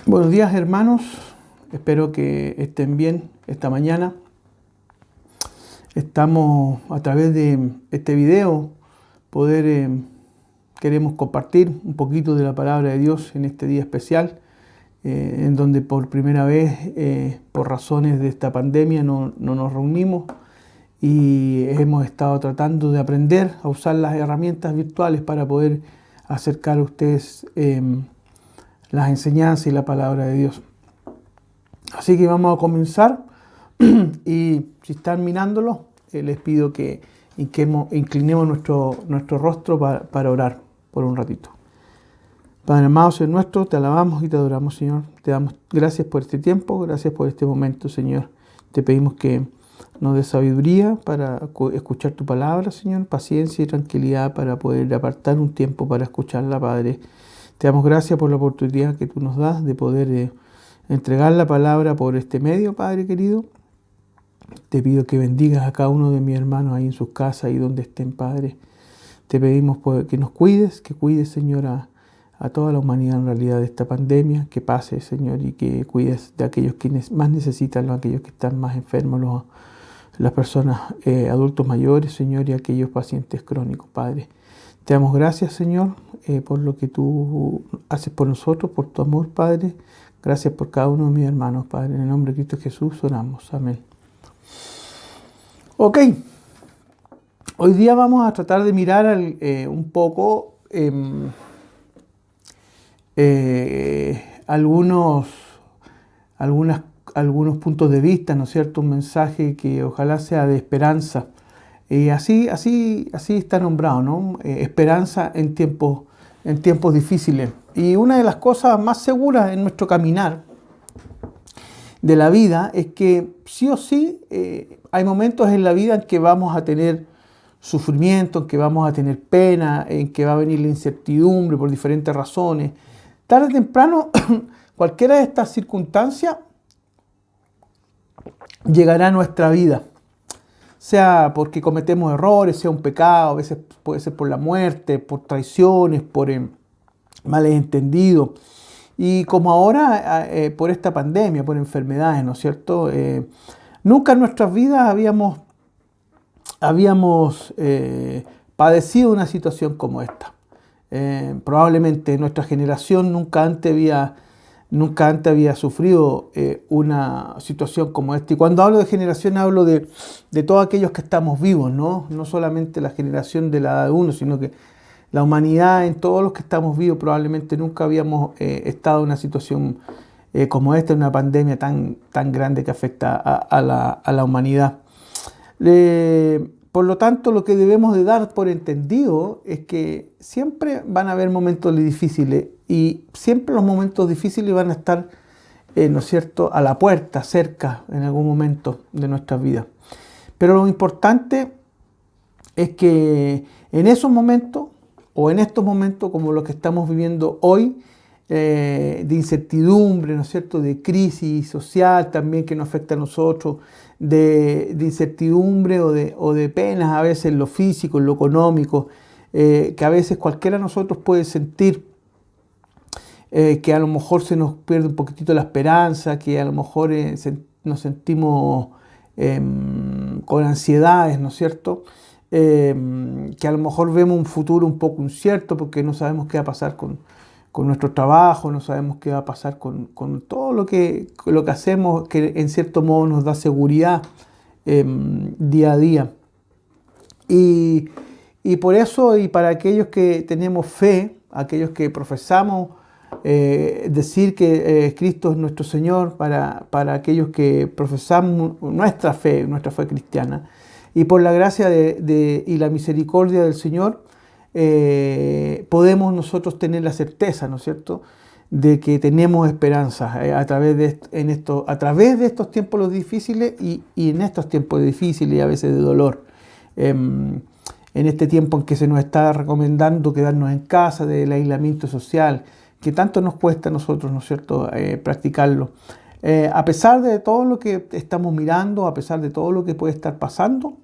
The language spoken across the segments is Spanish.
Buenos días, hermanos, espero que estén bien esta mañana. Estamos a través de este video queremos compartir un poquito de la palabra de Dios en este día especial, en donde por primera vez, por razones de esta pandemia, no nos reunimos y hemos estado tratando de aprender a usar las herramientas virtuales para poder acercar a ustedes las enseñanzas y la palabra de Dios. Así que vamos a comenzar y si están mirándolo, les pido que inclinemos nuestro rostro para orar por un ratito. Padre amado, Señor nuestro, te alabamos y te adoramos, Señor. Te damos gracias por este tiempo, gracias por este momento, Señor. Te pedimos que nos dé sabiduría para escuchar tu palabra, Señor, paciencia y tranquilidad para poder apartar un tiempo para escucharla, Padre. Te damos gracias por la oportunidad que tú nos das de poder entregar la palabra por este medio, Padre querido. Te pido que bendigas a cada uno de mis hermanos ahí en sus casas y donde estén, Padre. Te pedimos que nos cuides, Señor, a toda la humanidad en realidad de esta pandemia, que pase, Señor, y que cuides de aquellos quienes más necesitan, aquellos que están más enfermos, las personas adultos mayores, Señor, y aquellos pacientes crónicos, Padre. Te damos gracias, Señor, por lo que tú haces por nosotros, por tu amor, Padre. Gracias por cada uno de mis hermanos, Padre. En el nombre de Cristo Jesús oramos. Amén. Ok. Hoy día vamos a tratar de mirar un poco algunos puntos de vista, ¿no es cierto? Un mensaje que ojalá sea de esperanza. Así está nombrado, ¿no? Esperanza en tiempos difíciles. Y una de las cosas más seguras en nuestro caminar de la vida es que sí o sí hay momentos en la vida en que vamos a tener sufrimiento, en que vamos a tener pena, en que va a venir la incertidumbre por diferentes razones. Tarde o temprano, cualquiera de estas circunstancias llegará a nuestra vida. Sea porque cometemos errores, sea un pecado, a veces puede ser por la muerte, por traiciones, por malentendidos. Y como ahora por esta pandemia, por enfermedades, ¿no es cierto? Nunca en nuestras vidas habíamos padecido una situación como esta. Probablemente nuestra generación nunca antes había sufrido una situación como esta. Y cuando hablo de generación hablo de todos aquellos que estamos vivos, ¿no? No solamente la generación de la edad de uno, sino que la humanidad, en todos los que estamos vivos, probablemente nunca habíamos estado en una situación como esta, una pandemia tan grande que afecta a la humanidad. Por lo tanto, lo que debemos de dar por entendido es que siempre van a haber momentos difíciles y siempre los momentos difíciles van a estar, ¿no es cierto?, a la puerta, cerca, en algún momento de nuestras vidas. Pero lo importante es que en esos momentos, o en estos momentos como los que estamos viviendo hoy, de incertidumbre, ¿no es cierto?, de crisis social también que nos afecta a nosotros, de incertidumbre o de penas a veces en lo físico, en lo económico, que a veces cualquiera de nosotros puede sentir, que a lo mejor se nos pierde un poquitito la esperanza, que a lo mejor nos sentimos con ansiedades, ¿no es cierto?, que a lo mejor vemos un futuro un poco incierto porque no sabemos qué va a pasar con nuestro trabajo, no sabemos qué va a pasar con todo lo que hacemos, que en cierto modo nos da seguridad día a día. Y por eso, y para aquellos que tenemos fe, aquellos que profesamos decir que Cristo es nuestro Señor, para aquellos que profesamos nuestra fe cristiana, y por la gracia y la misericordia del Señor, podemos nosotros tener la certeza, ¿no es cierto?, de que tenemos esperanza a través de estos tiempos difíciles y en estos tiempos difíciles y a veces de dolor. En este tiempo en que se nos está recomendando quedarnos en casa, del aislamiento social, que tanto nos cuesta a nosotros, ¿no es cierto?, practicarlo. A pesar de todo lo que estamos mirando, a pesar de todo lo que puede estar pasando,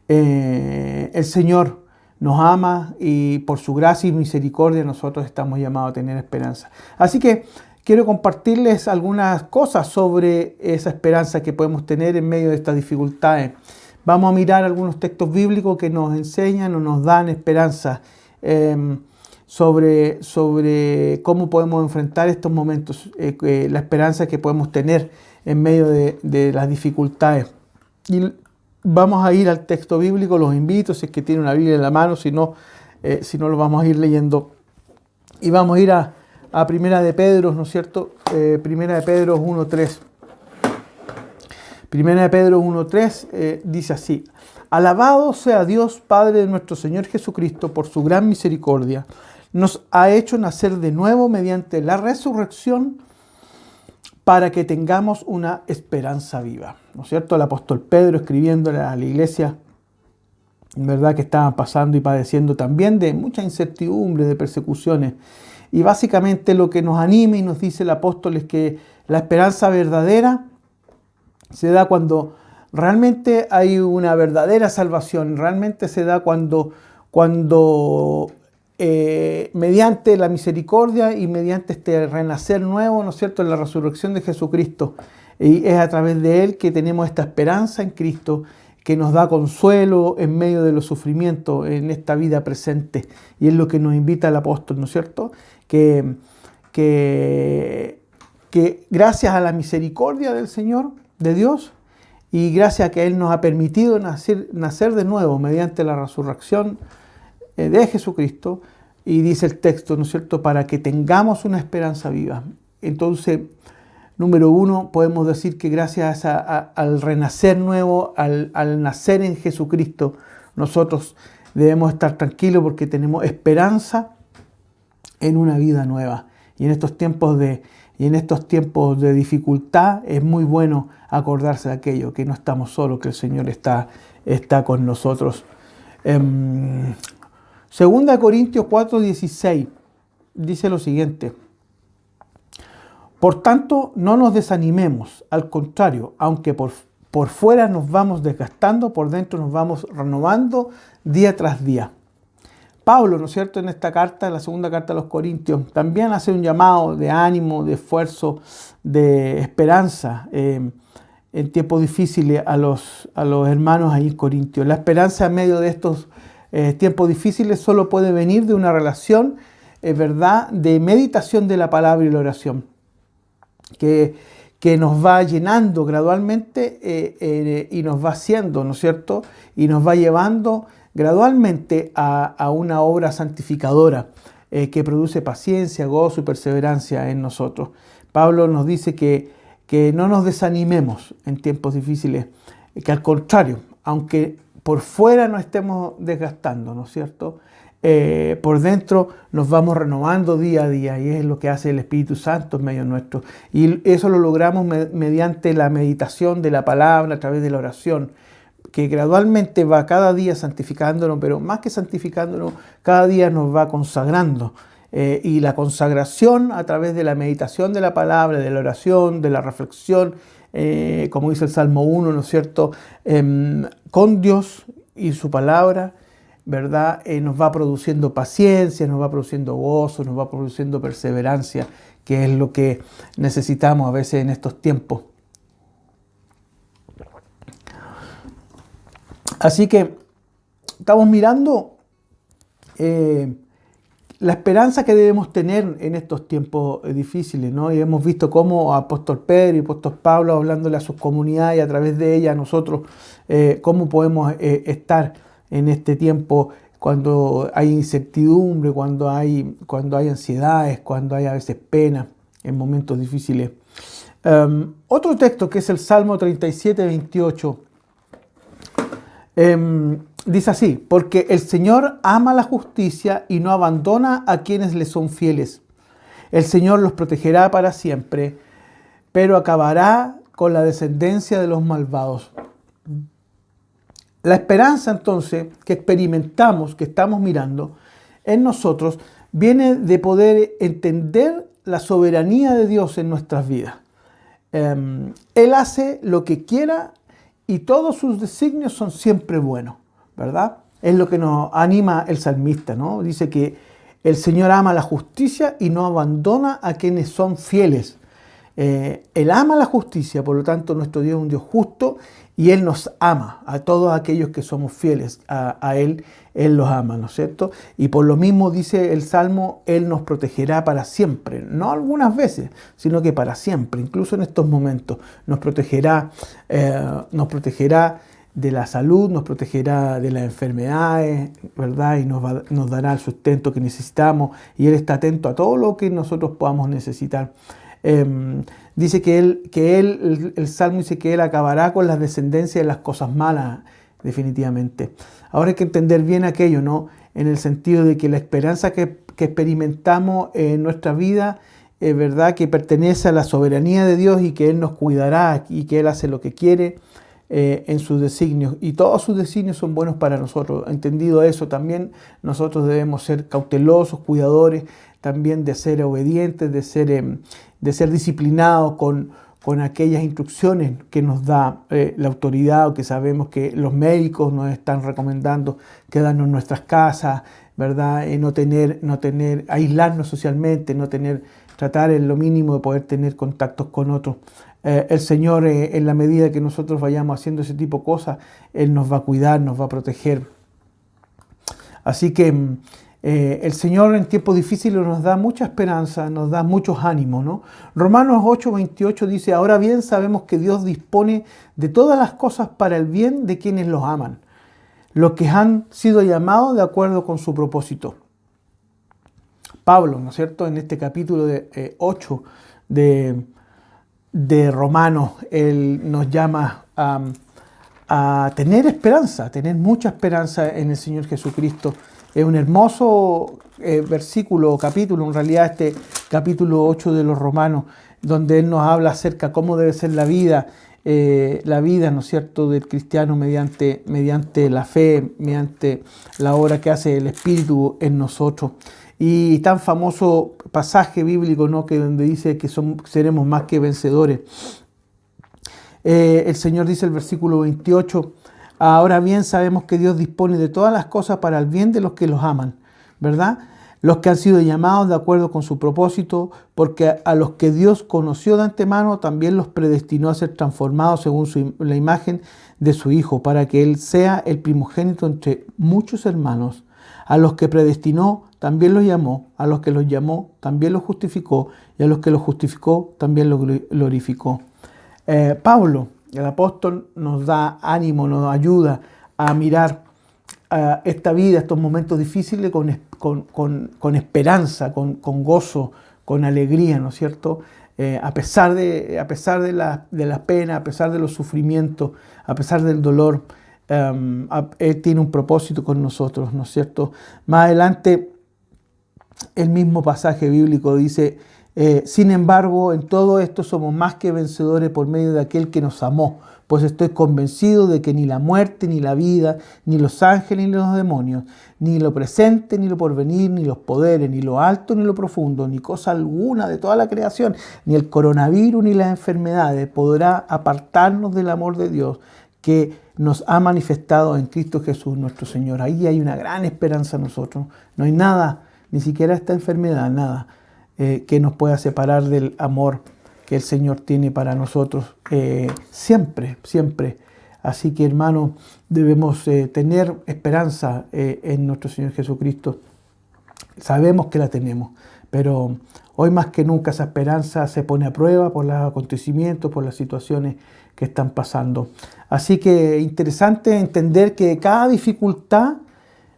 el Señor nos ama y por su gracia y misericordia nosotros estamos llamados a tener esperanza. Así que quiero compartirles algunas cosas sobre esa esperanza que podemos tener en medio de estas dificultades. Vamos a mirar algunos textos bíblicos que nos enseñan o nos dan esperanza sobre cómo podemos enfrentar estos momentos, la esperanza que podemos tener en medio de las dificultades. Y vamos a ir al texto bíblico, los invito, si es que tiene una Biblia en la mano, si no lo vamos a ir leyendo. Y vamos a ir a Primera de Pedro, ¿no es cierto? Primera de Pedro 1.3. Primera de Pedro 1.3 dice así: Alabado sea Dios, Padre de nuestro Señor Jesucristo, por su gran misericordia. Nos ha hecho nacer de nuevo mediante la resurrección para que tengamos una esperanza viva. ¿No es cierto? El apóstol Pedro, escribiéndole a la iglesia, en verdad que estaban pasando y padeciendo también de mucha incertidumbre, de persecuciones. Y básicamente lo que nos anima y nos dice el apóstol es que la esperanza verdadera se da cuando realmente hay una verdadera salvación, realmente se da cuando mediante la misericordia y mediante este renacer nuevo, ¿no es cierto?, en la resurrección de Jesucristo. Y es a través de Él que tenemos esta esperanza en Cristo que nos da consuelo en medio de los sufrimientos en esta vida presente. Y es lo que nos invita el apóstol, ¿no es cierto?, que gracias a la misericordia del Señor, de Dios, y gracias a que Él nos ha permitido nacer de nuevo mediante la resurrección de Jesucristo, y dice el texto, ¿no es cierto?, para que tengamos una esperanza viva. Entonces, número uno, podemos decir que gracias al renacer nuevo, al nacer en Jesucristo, nosotros debemos estar tranquilos porque tenemos esperanza en una vida nueva. Y en estos tiempos de dificultad es muy bueno acordarse de aquello, que no estamos solos, que el Señor está con nosotros. Segunda Corintios 4:16 dice lo siguiente: Por tanto, no nos desanimemos, al contrario, aunque por fuera nos vamos desgastando, por dentro nos vamos renovando día tras día. Pablo, ¿no es cierto?, en esta carta, en la segunda carta a los Corintios, también hace un llamado de ánimo, de esfuerzo, de esperanza en tiempos difíciles a los hermanos ahí en Corintios. La esperanza en medio de estos tiempos difíciles solo puede venir de una relación, ¿verdad?, de meditación de la palabra y la oración, que nos va llenando gradualmente y nos va haciendo, ¿no es cierto?, y nos va llevando gradualmente a una obra santificadora que produce paciencia, gozo y perseverancia en nosotros. Pablo nos dice que no nos desanimemos en tiempos difíciles, que al contrario, aunque por fuera nos estemos desgastando, ¿no es cierto?, por dentro nos vamos renovando día a día, y es lo que hace el Espíritu Santo en medio nuestro. Y eso lo logramos mediante la meditación de la palabra, a través de la oración, que gradualmente va cada día santificándonos, pero más que santificándonos, cada día nos va consagrando. Y la consagración a través de la meditación de la palabra, de la oración, de la reflexión, como dice el Salmo 1, ¿no es cierto?, con Dios y su palabra, ¿verdad?, nos va produciendo paciencia, nos va produciendo gozo, nos va produciendo perseverancia, que es lo que necesitamos a veces en estos tiempos. Así que estamos mirando la esperanza que debemos tener en estos tiempos difíciles, ¿no? Y hemos visto cómo apóstol Pedro y apóstol Pablo, hablándole a sus comunidades y a través de ella a nosotros, cómo podemos estar en este tiempo cuando hay incertidumbre, cuando hay ansiedades, cuando hay a veces pena, en momentos difíciles. Otro texto que es el Salmo 37:28. Dice así: porque el Señor ama la justicia y no abandona a quienes le son fieles. El Señor los protegerá para siempre, pero acabará con la descendencia de los malvados. La esperanza entonces que experimentamos, que estamos mirando en nosotros, viene de poder entender la soberanía de Dios en nuestras vidas. Él hace lo que quiera y todos sus designios son siempre buenos, ¿verdad? Es lo que nos anima el salmista, ¿no? Dice que El Señor ama la justicia y no abandona a quienes son fieles. Él ama la justicia, por lo tanto nuestro Dios es un Dios justo y Él nos ama a todos aquellos que somos fieles a Él. Él los ama, ¿no es cierto? Y por lo mismo dice el Salmo, Él nos protegerá para siempre, no algunas veces, sino que para siempre, incluso en estos momentos, nos protegerá de la salud, nos protegerá de las enfermedades, ¿verdad? Y nos dará el sustento que necesitamos y Él está atento a todo lo que nosotros podamos necesitar. Dice el Salmo dice que Él acabará con las descendencias de las cosas malas, definitivamente. Ahora hay que entender bien aquello, ¿no? En el sentido de que la esperanza que experimentamos en nuestra vida es verdad que pertenece a la soberanía de Dios y que Él nos cuidará y que Él hace lo que quiere en sus designios. Y todos sus designios son buenos para nosotros. Entendido eso, también nosotros debemos ser cautelosos, cuidadores, también de ser obedientes, de ser disciplinados con aquellas instrucciones que nos da la autoridad o que sabemos que los médicos nos están recomendando quedarnos en nuestras casas, ¿verdad? Aislarnos socialmente, tratar en lo mínimo de poder tener contactos con otros. El Señor, en la medida que nosotros vayamos haciendo ese tipo de cosas, Él nos va a cuidar, nos va a proteger. Así que el Señor en tiempos difíciles nos da mucha esperanza, nos da muchos ánimos, ¿no? Romanos 8:28 dice, ahora bien sabemos que Dios dispone de todas las cosas para el bien de quienes los aman, los que han sido llamados de acuerdo con su propósito. Pablo, ¿no es cierto? En este capítulo 8 de Romanos, él nos llama a tener esperanza, a tener mucha esperanza en el Señor Jesucristo. Es un hermoso versículo o capítulo, en realidad este capítulo 8 de los Romanos, donde Él nos habla acerca de cómo debe ser la vida, ¿no es cierto?, del cristiano mediante la fe, mediante la obra que hace el Espíritu en nosotros. Y tan famoso pasaje bíblico, ¿no?, que donde dice que seremos más que vencedores. El Señor dice el versículo 28, ahora bien sabemos que Dios dispone de todas las cosas para el bien de los que los aman, ¿verdad? Los que han sido llamados de acuerdo con su propósito, porque a los que Dios conoció de antemano también los predestinó a ser transformados según la imagen de su Hijo, para que Él sea el primogénito entre muchos hermanos. A los que predestinó también los llamó, a los que los llamó también los justificó, y a los que los justificó también los glorificó. Pablo, el apóstol, nos da ánimo, nos ayuda a mirar esta vida, estos momentos difíciles con esperanza, con gozo, con alegría, ¿no es cierto? A pesar de la pena, a pesar de los sufrimientos, a pesar del dolor, Él tiene un propósito con nosotros, ¿no es cierto? Más adelante, el mismo pasaje bíblico dice, sin embargo, en todo esto somos más que vencedores por medio de aquel que nos amó, pues estoy convencido de que ni la muerte, ni la vida, ni los ángeles, ni los demonios, ni lo presente, ni lo porvenir, ni los poderes, ni lo alto, ni lo profundo, ni cosa alguna de toda la creación, ni el coronavirus, ni las enfermedades, podrá apartarnos del amor de Dios que nos ha manifestado en Cristo Jesús nuestro Señor. Ahí hay una gran esperanza en nosotros. No hay nada, ni siquiera esta enfermedad, nada que nos pueda separar del amor que el Señor tiene para nosotros siempre, siempre. Así que, hermanos, debemos tener esperanza en nuestro Señor Jesucristo. Sabemos que la tenemos, pero hoy más que nunca esa esperanza se pone a prueba por los acontecimientos, por las situaciones que están pasando. Así que interesante entender que cada dificultad,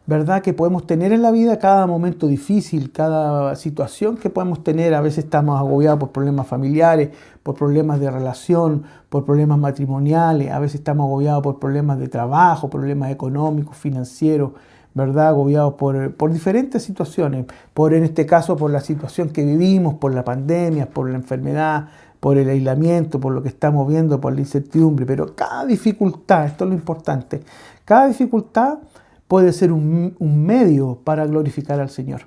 ¿verdad?, que podemos tener en la vida, cada momento difícil, cada situación que podemos tener, a veces estamos agobiados por problemas familiares, por problemas de relación, por problemas matrimoniales, a veces estamos agobiados por problemas de trabajo, problemas económicos, financieros, ¿verdad?, agobiados por diferentes situaciones, en este caso por la situación que vivimos, por la pandemia, por la enfermedad, por el aislamiento, por lo que estamos viendo, por la incertidumbre. Pero cada dificultad, esto es lo importante, cada dificultad puede ser un medio para glorificar al Señor.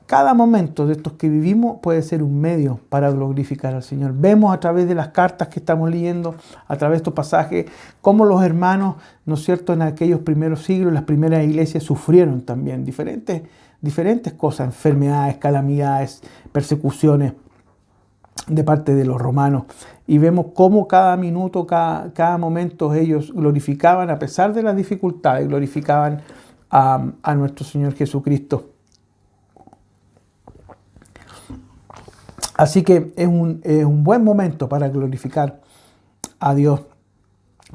Cada momento de estos que vivimos puede ser un medio para glorificar al Señor. Vemos a través de las cartas que estamos leyendo, a través de estos pasajes, cómo los hermanos, ¿no es cierto?, en aquellos primeros siglos, las primeras iglesias sufrieron también diferentes diferentes cosas, enfermedades, calamidades, persecuciones de parte de los romanos. Y vemos cómo cada minuto, cada momento ellos glorificaban, a pesar de las dificultades, glorificaban a nuestro Señor Jesucristo. Así que es un buen momento para glorificar a Dios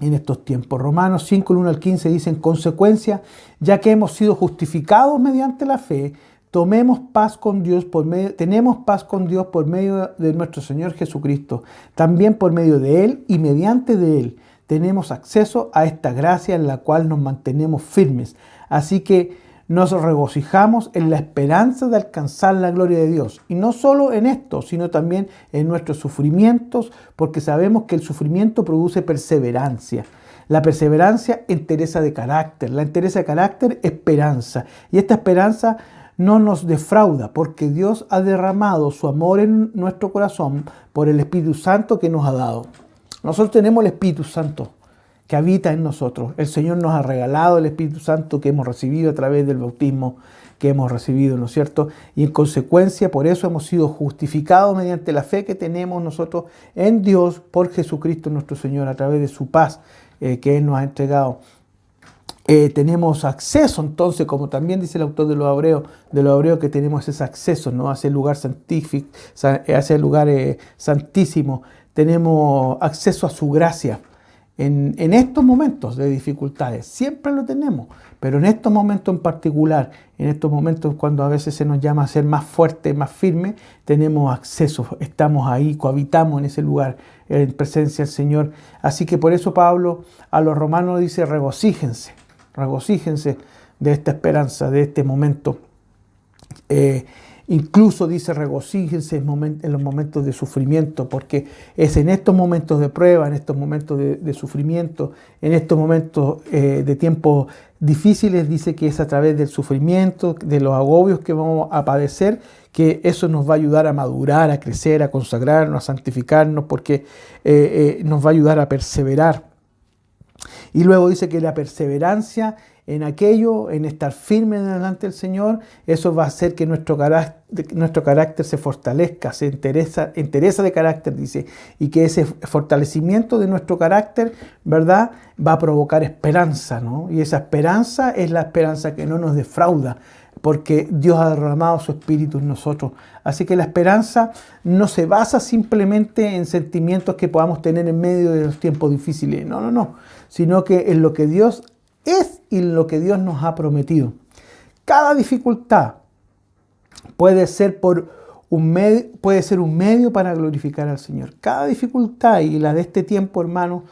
en estos tiempos. Romanos 5, 1 al 15 dice: en consecuencia, ya que hemos sido justificados mediante la fe, tenemos paz con Dios por medio de nuestro Señor Jesucristo. También por medio de Él y mediante de Él tenemos acceso a esta gracia en la cual nos mantenemos firmes. Así que nos regocijamos en la esperanza de alcanzar la gloria de Dios. Y no solo en esto, sino también en nuestros sufrimientos, porque sabemos que el sufrimiento produce perseverancia. La perseverancia, entereza de carácter. La entereza de carácter, esperanza. Y esta esperanza no nos defrauda, porque Dios ha derramado su amor en nuestro corazón por el Espíritu Santo que nos ha dado. Nosotros tenemos el Espíritu Santo que habita en nosotros. El Señor nos ha regalado el Espíritu Santo que hemos recibido a través del bautismo que hemos recibido, ¿no es cierto? Y en consecuencia, por eso hemos sido justificados mediante la fe que tenemos nosotros en Dios por Jesucristo nuestro Señor, a través de su paz que Él nos ha entregado. Tenemos acceso, entonces, como también dice el autor de los Hebreos, que tenemos ese acceso, ¿no?, hacia el lugar santífico, hacia el lugar santísimo. Tenemos acceso a su gracia. En estos momentos de dificultades, siempre lo tenemos, pero en estos momentos en particular, en estos momentos cuando a veces se nos llama a ser más fuerte, más firme, tenemos acceso, estamos ahí, cohabitamos en ese lugar, en presencia del Señor. Así que por eso Pablo a los romanos dice: regocíjense de esta esperanza, de este momento. Incluso dice: regocíjense en los momentos de sufrimiento, porque es en estos momentos de prueba, en estos momentos de sufrimiento, en estos momentos de tiempos difíciles, dice que es a través del sufrimiento, de los agobios que vamos a padecer, que eso nos va a ayudar a madurar, a crecer, a consagrarnos, a santificarnos, porque nos va a ayudar a perseverar. Y luego dice que la perseverancia en aquello, en estar firme delante del Señor, eso va a hacer que nuestro carácter se fortalezca, se entereza de carácter, dice, y que ese fortalecimiento de nuestro carácter, ¿verdad?, va a provocar esperanza, ¿no? Y esa esperanza es la esperanza que no nos defrauda, porque Dios ha derramado su Espíritu en nosotros. Así que la esperanza no se basa simplemente en sentimientos que podamos tener en medio de los tiempos difíciles, no, sino que en lo que Dios es y lo que Dios nos ha prometido. Cada dificultad puede ser un medio para glorificar al Señor. Cada dificultad, y la de este tiempo, hermanos,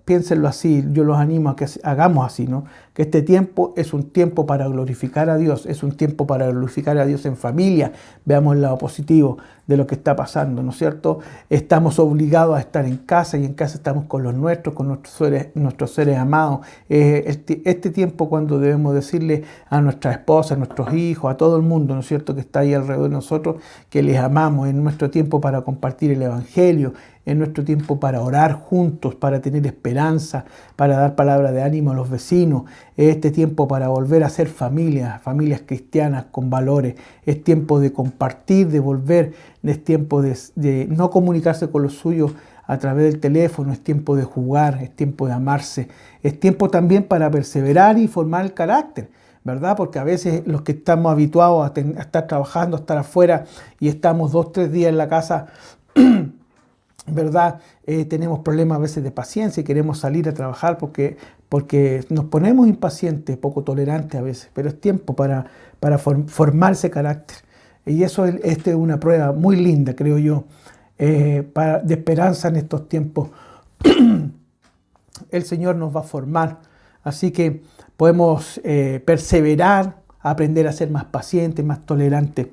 piénsenlo así, yo los animo a que hagamos así, ¿no? Que este tiempo es un tiempo para glorificar a Dios, es un tiempo para glorificar a Dios en familia. Veamos el lado positivo de lo que está pasando, ¿no es cierto? Estamos obligados a estar en casa, y en casa estamos con los nuestros, con nuestros seres amados. Este tiempo cuando debemos decirle a nuestras esposas, a nuestros hijos, a todo el mundo, ¿no es cierto?, que está ahí alrededor de nosotros, que les amamos. En nuestro tiempo para compartir el Evangelio, en nuestro tiempo para orar juntos, para tener esperanza, para dar palabra de ánimo a los vecinos. Es este tiempo para volver a ser familias cristianas con valores. Es tiempo de compartir, de volver. Es tiempo de no comunicarse con los suyos a través del teléfono. Es tiempo de jugar, es tiempo de amarse. Es tiempo también para perseverar y formar el carácter, ¿verdad? Porque a veces los que estamos habituados a estar trabajando, a estar afuera, y estamos 2 o 3 días en la casa, ¿verdad? Tenemos problemas a veces de paciencia y queremos salir a trabajar porque nos ponemos impacientes, poco tolerantes a veces, pero es tiempo para formar ese carácter. Y eso es una prueba muy linda, creo yo, de esperanza en estos tiempos. El Señor nos va a formar, así que podemos perseverar, aprender a ser más pacientes, más tolerantes.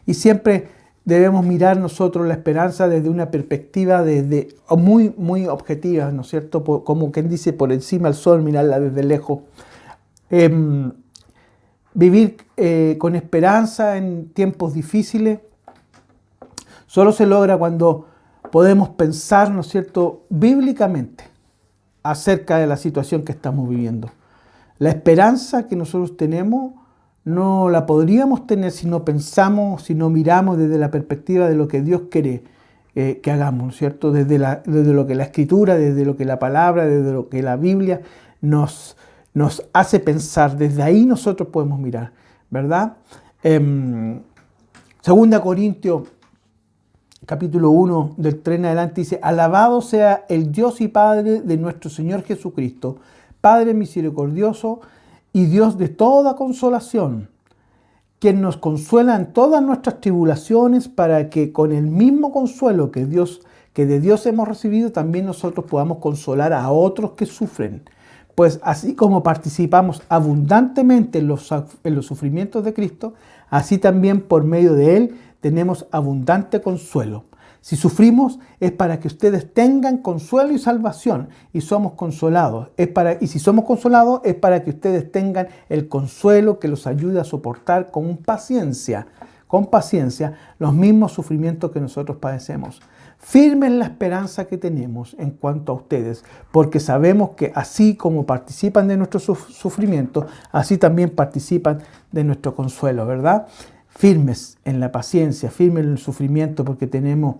Y siempre debemos mirar nosotros la esperanza desde una perspectiva muy, muy objetiva, ¿no es cierto? Como quien dice, por encima del sol, mirarla desde lejos. Vivir con esperanza en tiempos difíciles solo se logra cuando podemos pensar, ¿no es cierto?, bíblicamente acerca de la situación que estamos viviendo. La esperanza que nosotros tenemos no la podríamos tener si no pensamos, si no miramos desde la perspectiva de lo que Dios quiere que hagamos, ¿no es cierto? Desde lo que la Escritura, desde lo que la Palabra, desde lo que la Biblia nos hace pensar. Desde ahí nosotros podemos mirar, ¿verdad? Segunda Corintios, capítulo 1, del 3 en adelante, dice: alabado sea el Dios y Padre de nuestro Señor Jesucristo, Padre misericordioso y Dios de toda consolación, quien nos consuela en todas nuestras tribulaciones, para que con el mismo consuelo que de Dios hemos recibido, también nosotros podamos consolar a otros que sufren. Pues así como participamos abundantemente en los sufrimientos de Cristo, así también por medio de Él tenemos abundante consuelo. Si sufrimos es para que ustedes tengan consuelo y salvación, y somos consolados. Y si somos consolados es para que ustedes tengan el consuelo que los ayude a soportar con paciencia los mismos sufrimientos que nosotros padecemos. Firmes en la esperanza que tenemos en cuanto a ustedes, porque sabemos que así como participan de nuestro sufrimiento, así también participan de nuestro consuelo, ¿verdad? Firmes en la paciencia, firmes en el sufrimiento, porque tenemos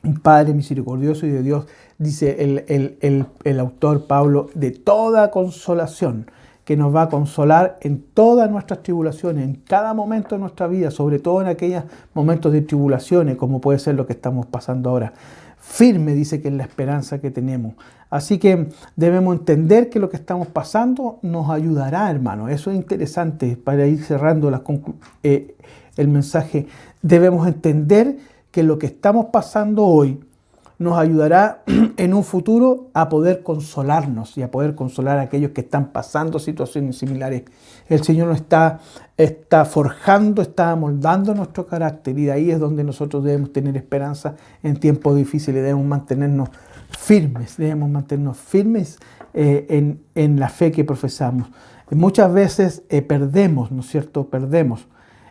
un Padre misericordioso y de Dios, dice el autor Pablo, de toda consolación, que nos va a consolar en todas nuestras tribulaciones, en cada momento de nuestra vida, sobre todo en aquellos momentos de tribulaciones, como puede ser lo que estamos pasando ahora. Firme, dice, que es la esperanza que tenemos. Así que debemos entender que lo que estamos pasando nos ayudará, hermano. Eso es interesante para ir cerrando el mensaje. Debemos entender que lo que estamos pasando hoy nos ayudará en un futuro a poder consolarnos y a poder consolar a aquellos que están pasando situaciones similares. El Señor nos está forjando, está amoldando nuestro carácter, y de ahí es donde nosotros debemos tener esperanza en tiempos difíciles. Debemos mantenernos firmes en la fe que profesamos. Muchas veces perdemos, ¿no es cierto? Perdemos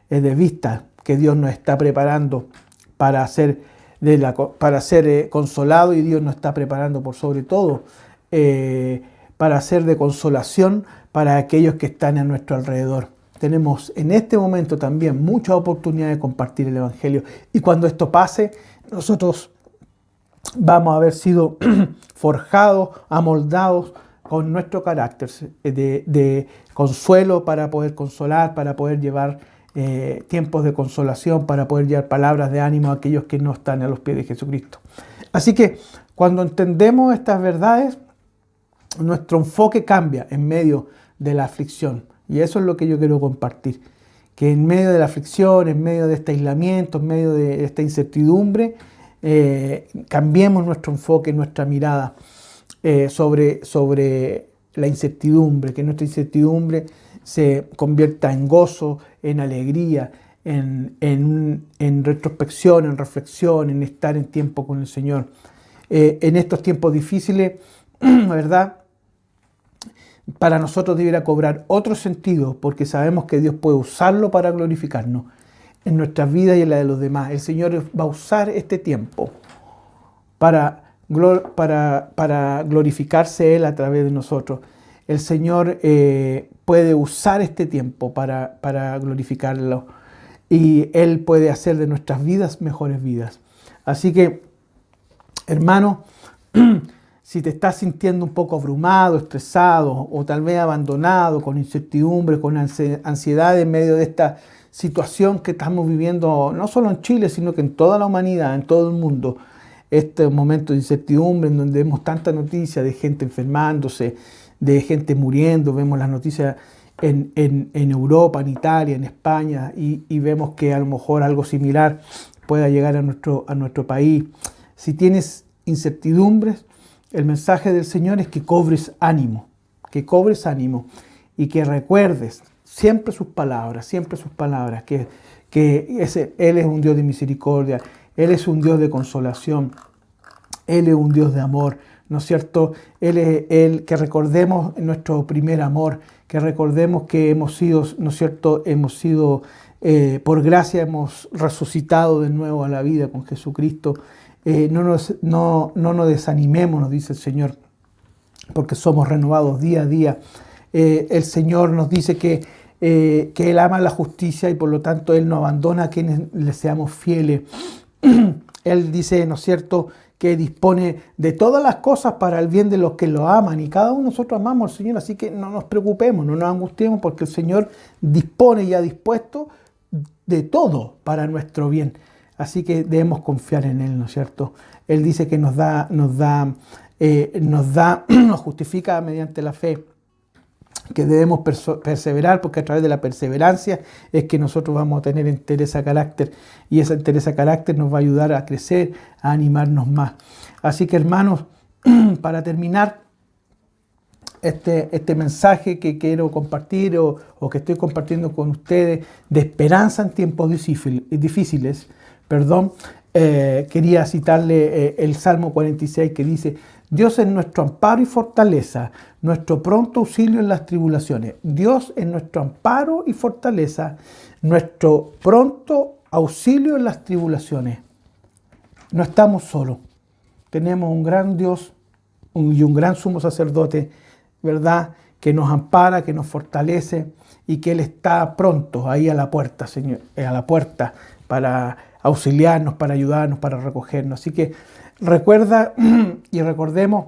de vista que Dios nos está preparando para ser consolado, y Dios nos está preparando por sobre todo para ser de consolación para aquellos que están a nuestro alrededor. Tenemos en este momento también mucha oportunidad de compartir el Evangelio, y cuando esto pase, nosotros vamos a haber sido forjados, amoldados con nuestro carácter de consuelo, para poder consolar, para poder llevar tiempos de consolación, para poder llevar palabras de ánimo a aquellos que no están a los pies de Jesucristo. Así que cuando entendemos estas verdades, nuestro enfoque cambia en medio de la aflicción, y eso es lo que yo quiero compartir, que en medio de la aflicción, en medio de este aislamiento, en medio de esta incertidumbre, cambiemos nuestro enfoque, nuestra mirada sobre la incertidumbre, que nuestra incertidumbre se convierta en gozo, en alegría, en retrospección, en reflexión, en estar en tiempo con el Señor. En estos tiempos difíciles, ¿verdad?, para nosotros debiera cobrar otro sentido, porque sabemos que Dios puede usarlo para glorificarnos en nuestras vidas y en la de los demás. El Señor va a usar este tiempo para glorificarse Él a través de nosotros. El Señor puede usar este tiempo para glorificarlo, y Él puede hacer de nuestras vidas mejores vidas. Así que, hermano, si te estás sintiendo un poco abrumado, estresado, o tal vez abandonado, con incertidumbre, con ansiedad en medio de esta situación que estamos viviendo, no solo en Chile, sino que en toda la humanidad, en todo el mundo, este momento de incertidumbre en donde vemos tanta noticia de gente enfermándose, de gente muriendo, vemos las noticias en Europa, en Italia, en España, y vemos que a lo mejor algo similar pueda llegar a nuestro país. Si tienes incertidumbres, el mensaje del Señor es que cobres ánimo, y que recuerdes siempre sus palabras, que Él es un Dios de misericordia, Él es un Dios de consolación, Él es un Dios de amor, ¿no es cierto? Que recordemos nuestro primer amor, que recordemos que hemos sido, ¿no es cierto?, por gracia hemos resucitado de nuevo a la vida con Jesucristo. No nos desanimemos, nos dice el Señor, porque somos renovados día a día. El Señor nos dice que que Él ama la justicia y por lo tanto Él no abandona a quienes le seamos fieles. Él dice, ¿no es cierto?, que dispone de todas las cosas para el bien de los que lo aman, y cada uno de nosotros amamos al Señor, así que no nos preocupemos, no nos angustiemos, porque el Señor dispone y ha dispuesto de todo para nuestro bien. Así que debemos confiar en Él, ¿no es cierto? Él dice que nos justifica mediante la fe, que debemos perseverar, porque a través de la perseverancia es que nosotros vamos a tener entereza de carácter, y esa entereza de carácter nos va a ayudar a crecer, a animarnos más. Así que, hermanos, para terminar este mensaje que quiero compartir o que estoy compartiendo con ustedes de esperanza en tiempos difíciles, quería citarle el Salmo 46, que dice: Dios es nuestro amparo y fortaleza, nuestro pronto auxilio en las tribulaciones. Dios es nuestro amparo y fortaleza, nuestro pronto auxilio en las tribulaciones. No estamos solos. Tenemos un gran Dios y un gran sumo sacerdote, ¿verdad?, que nos ampara, que nos fortalece, y que Él está pronto ahí a la puerta, Señor, a la puerta, para auxiliarnos, para ayudarnos, para recogernos. Así que recuerda y recordemos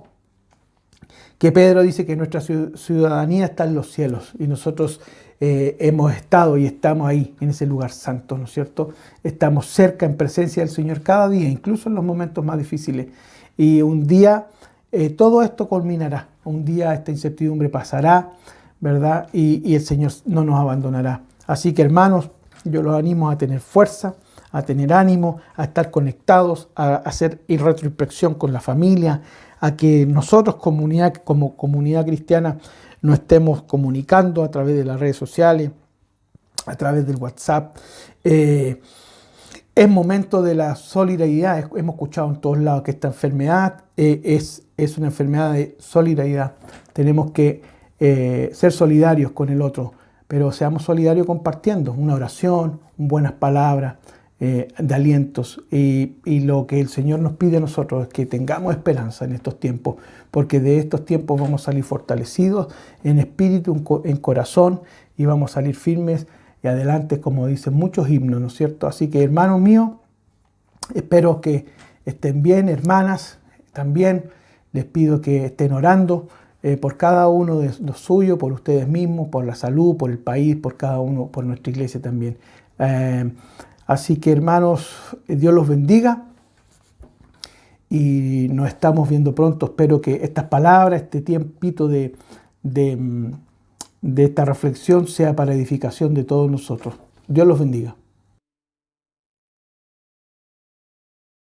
que Pedro dice que nuestra ciudadanía está en los cielos, y nosotros hemos estado y estamos ahí en ese lugar santo, ¿no es cierto? Estamos cerca, en presencia del Señor cada día, incluso en los momentos más difíciles. Y un día todo esto culminará, un día esta incertidumbre pasará, ¿verdad? Y el Señor no nos abandonará. Así que, hermanos, yo los animo a tener fuerza, a tener ánimo, a estar conectados, a hacer retroinspección con la familia, a que nosotros como comunidad cristiana nos estemos comunicando a través de las redes sociales, a través del WhatsApp. Es momento de la solidaridad. Hemos escuchado en todos lados que esta enfermedad es una enfermedad de solidaridad. Tenemos que ser solidarios con el otro, pero seamos solidarios compartiendo una oración, buenas palabras de alientos, y lo que el Señor nos pide a nosotros es que tengamos esperanza en estos tiempos, porque de estos tiempos vamos a salir fortalecidos en espíritu, en corazón, y vamos a salir firmes y adelante, como dicen muchos himnos, ¿no es cierto? Así que, hermanos míos, espero que estén bien. Hermanas, también les pido que estén orando por cada uno de los suyos, por ustedes mismos, por la salud, por el país, por cada uno, por nuestra iglesia también. Así que, hermanos, Dios los bendiga y nos estamos viendo pronto. Espero que estas palabras, este tiempito de esta reflexión sea para edificación de todos nosotros. Dios los bendiga.